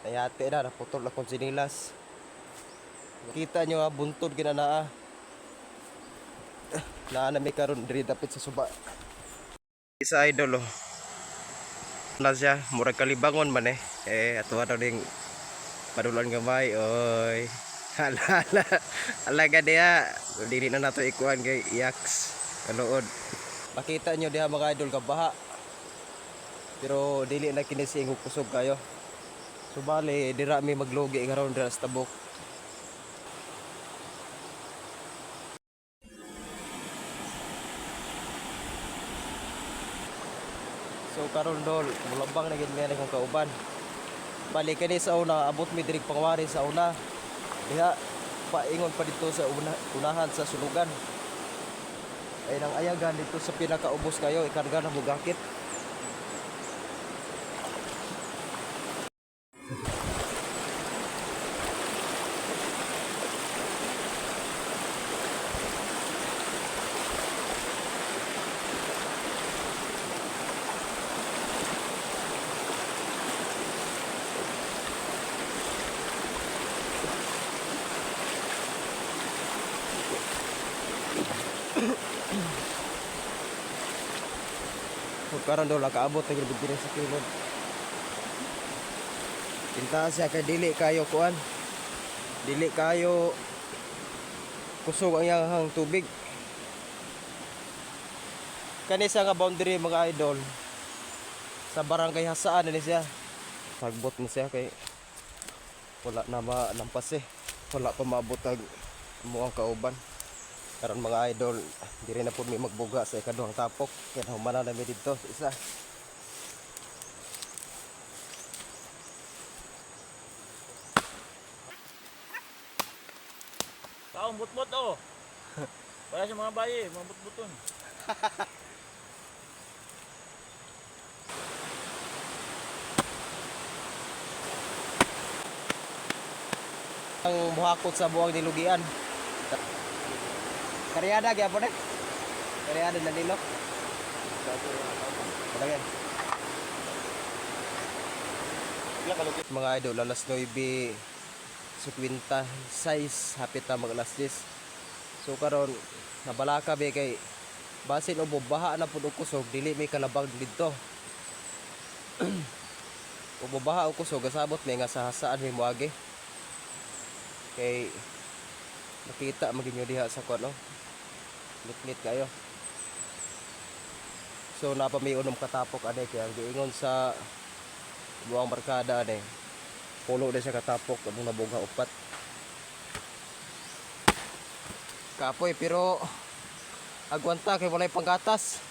Nayate na, naputol na kong sinilas. Kita nyo ha, buntod ginanaa. Naana may karon diri dapit sa suba. Isa idol oh. Na siya, murag kalibangon man eh. Ato na ding padulan gamay, oy. Hala, hala. Alaga diya. Dili na nato ikuan kay yaks. Kanood. Makita nyo diha mga idol kabaha. Pero dili na kinising kusog kayo. So bali, dira mi maglogi karon dira sa tabok. So karon dol, mulabang na gid mi kong kauban. Bali kani sa una, abot mi diri pangwari sa una. Diha paingon pa dito sa unahan sa sulugan. Ay nang ayagan dito sa pinakaubos kayo, ikarga na mugakit. So karon dol kaabot na gid diri sa kilod. Pinta siya kay dili kayo kuan. Dili kayo kusog ang iyang tubig. Kani sa nga boundary mga idol sa barangay Hasaan ni siya. Sagbot mo siya kay wala na malampas eh. Wala pa maabot ang muang kauban. Karon mga idol, diri na pud mi magbuga sa ikaduhang tapok. Kaya humana na mi dito sa isa. Kaong butbot oh. Para sa mga bayi, mga butbuton. Ang muhakot sa buwang nilugian. Karyada gyapon eh. Karyada na nilo. Kadagan. Mga idol, alas 9:56 hapit na mag alas 10. So karon nabalaka be kay basin ubo baha na pud og kusog dili may kalabang didto. Ubo baha og kusog gasabot may nga sa Hasaan may muagi. Kay nakita maginyo diha sa kuno. Lit kayo. So napa may unom katapok ade kay ang giingon sa buang barkada ade. Pulo na siya katapok among nabugha upat. Kapoy pero agwanta kay walay panggatas.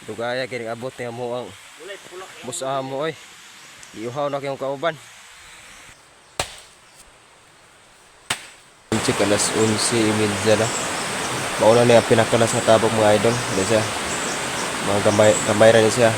Dugaya kini abot ni amo ang bus amo oy. Giuhaw na kayong kauban. Cik alas 11:30 na. Mauna na yung pinakalas na tabok mga idol. Hindi siya. Mga gamay rin siya.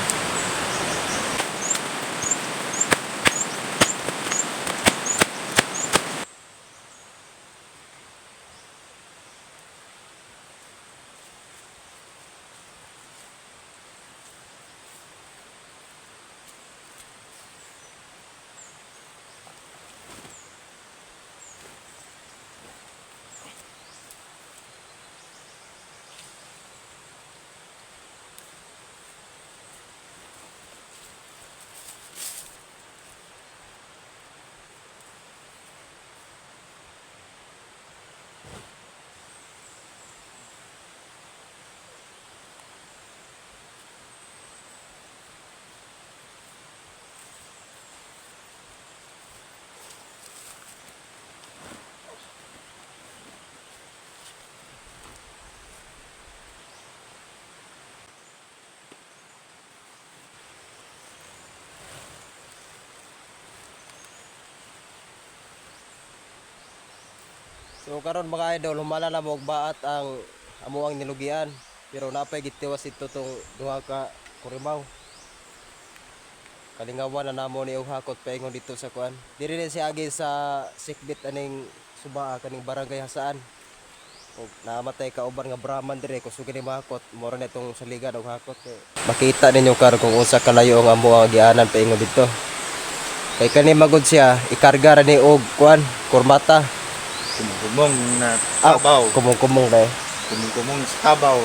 So karon mga idol, humala na mo og baat ang amuang nilugian. Pero napay gitiwas ito tong duha ka kurimaw. Kalingawan na namo ni og hakot paingon dito sa kuan. Diri ni siya agi sa sikbit aning suba kaning barangay Hasaan. Og namatay ka uban nga Brahman dire kusog ni mahakot mora na itong saligan og hakot. Makita ninyo karon kung unsa kalayo ang amuang gianan paingon dito. Kay kani magod siya ikarga ra ni og kuan kurmata. Kumong na Ah, tabaw. kumong dai. Kumong sa tabaw.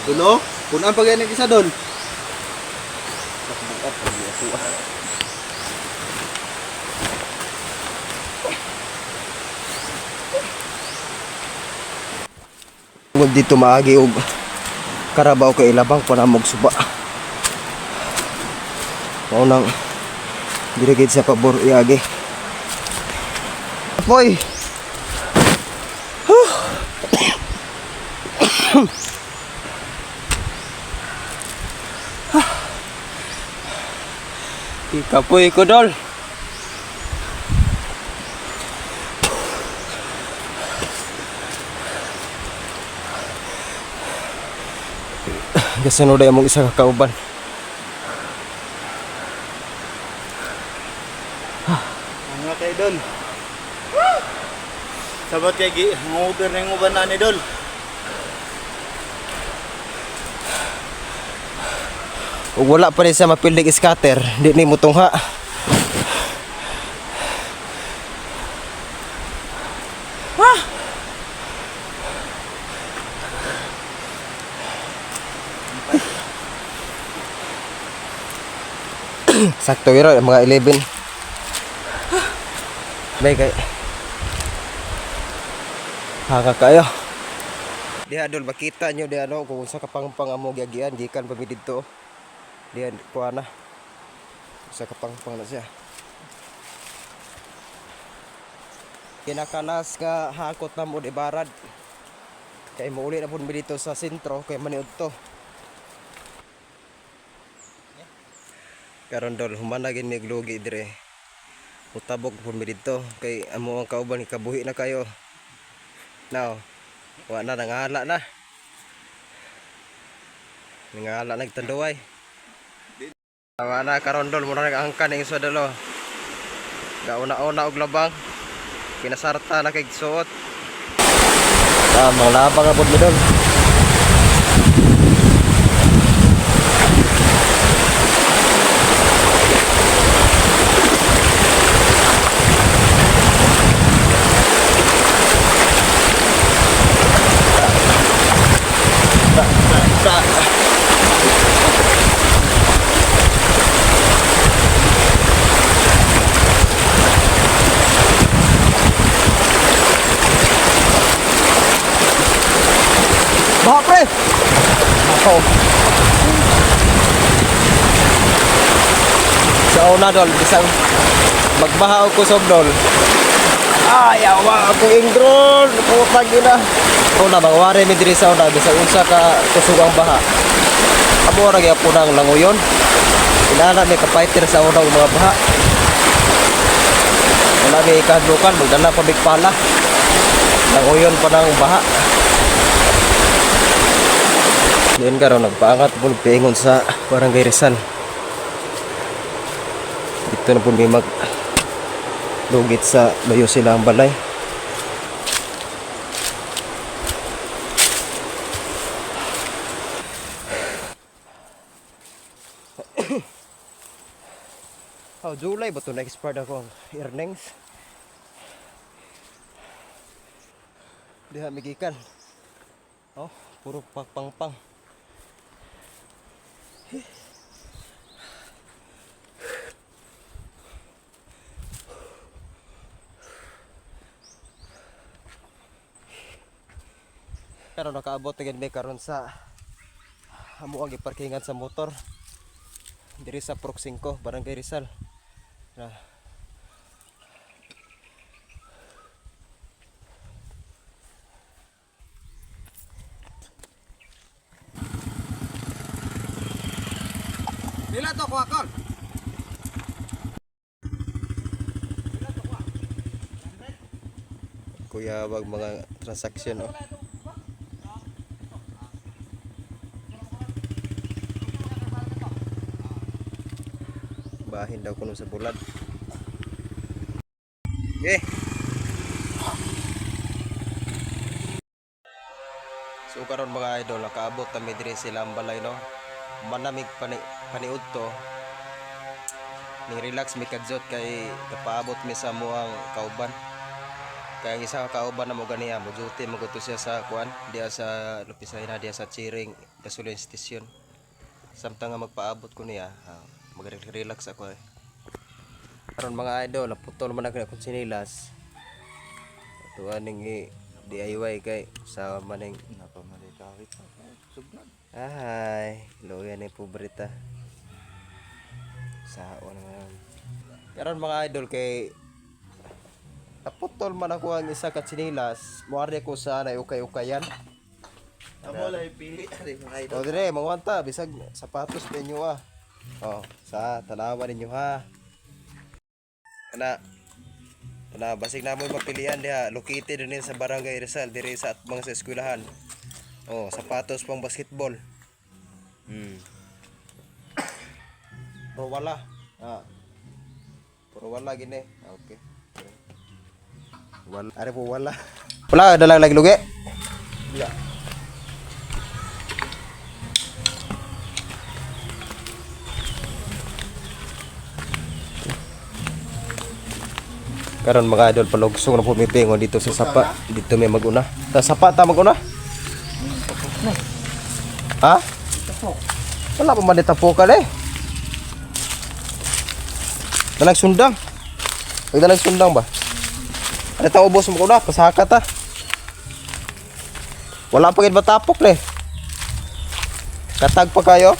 Dulo? Kunaan pa ganyan isa dol. Tungod dito maagi og karabaw kay ilabang pa na magsuba. Mao nang dirigid sa pabor iagi. Apoy. Ikapoy ko dol. Gasunod ay among isa ka kauban. Mga kay dol. Sabat kay gi ngober ning uban na ni dol. Ug wala pa rin sa mapildig scatter, di ni mutungha. Sakto yun, mga 11. May kay hanga kayo. Diha dol makita nyo di ano kung sa kapangpang amo giagian gikan pa mi didto. Diha kuha na. Sa kapangpang na siya. Kinakalas nga hakot na mo di barad. Kay mauli na pud mi dito sa sentro kay maniud to. Karon dol humana gid mi glugi dire. Utabok pud mi dito kay amo ang kauban ikabuhi na kayo. Now, wa na nangala na. Nangala nagtanduay. Wa na karon dol mura nag-angkan ning isa dolo. Gauna-una og labang. Kinasarta na kay suot. Mga labang abot mi dol. Baha pre! Ako. Sa una dol, bisang magbaha ko sa dol. Ay, awa ako ingron. Putang ina. Ako na bang wari mi diri sa una bisang unsa ka kusugang baha. Amo ra gyapon ang languyon. Inana mi ka fighter sa unang mga baha. Wala mi ikadlukan magdala pa big pala. Languyon pa nang baha. Diyan karon nagpaangat po pingon sa Barangay Rizal. Dito na po may mag lugit sa layo sila ang balay. Oh, July ba ito na-expire ako ang earnings? Diha migikan. Oh, puro pang-pang. Pero nakaabot agad may karon sa amo ang iparkingan sa motor diri sa Prok 5 Barangay Rizal. Dila to kuha kon. Kuya wag mga transaksyon oh. Bahin daw kuno sa bulad. Okay. So karon mga idol, nakaabot kami diri sa ilang balay no. Manamig pa ni paniud to ning relax mi kadzot kay kapaabot mi sa muang kauban. Kaya ang isa ka kauban na mo ganiya mo duty mo to siya sa kuan diya sa lupisay na diya sa Chiring gasoline station. Samtang nga magpaabot ko niya, magre-relax ako eh. Karon mga idol, naputol man ako ng sinilas. Tuwa ning DIY kay sa maning Napamali kawit. Sugnad. ay, luya ni pobreta. Sao naman. Karon mga idol kay naputol man ako ang isa ka sinilas, moari ko sa ukay-ukayan. Amo lang pili ari mga idol. O dire, mawanta bisag sapatos ninyo ah. Oh, sa tanawan ninyo ha. Kana basig na mo mapilian diha, located din sa Barangay Rizal dire sa atbang sa eskwelahan. Oh, sapatos pang basketball. Pero wala. Pero wala gini. Okay. Wala, are po wala. Wala dalang lagi lugi. Ya. Karon mga idol palugsong na pumipingon dito sa sapa. Dito may maguna. Sa sapa ta maguna? Ha? Wala pa man ditapukan eh. Dalag sundang. Dalag sundang ba? Ano ta ubos mo kuna? Pasaka ta. Wala pa gid matapok le. Katag pa kayo.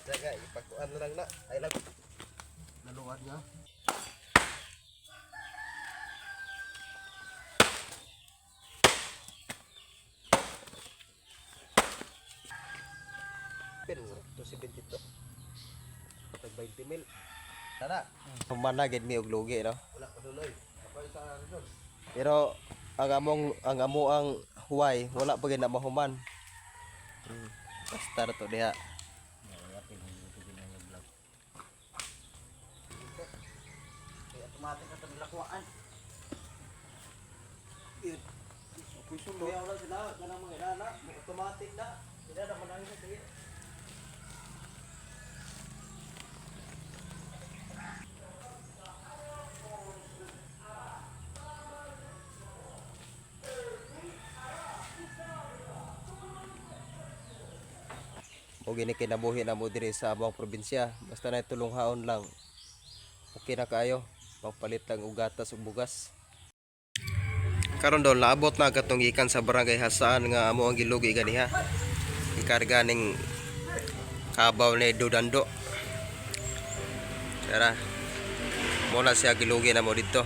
Jaga, ipakuan na lang na. Ay lang. Naluwad nga. Pero to 72. Tag 20 mil. Tara. Pumana gid mi og lugi no. Wala pa duloy. Kapay sa ron. Pero ang huway wala pa gid na mahuman. Basta to diha. Automatic na taglakwaan. Puso mo wala sila kanang mga inana, automatic na. Sila na manang sa sige. O gini kinabuhi na mo diri sa among probinsya. Basta na tulong haon lang. Okay na kayo. Magpalit lang og gatas ug bugas. Karon daw naabot na katong gikan sa barangay Hasaan nga amo ang gilugi ganiha. Ikarga ning kabaw ni Dudando. Tara. Muna siya gilugi na mo dito.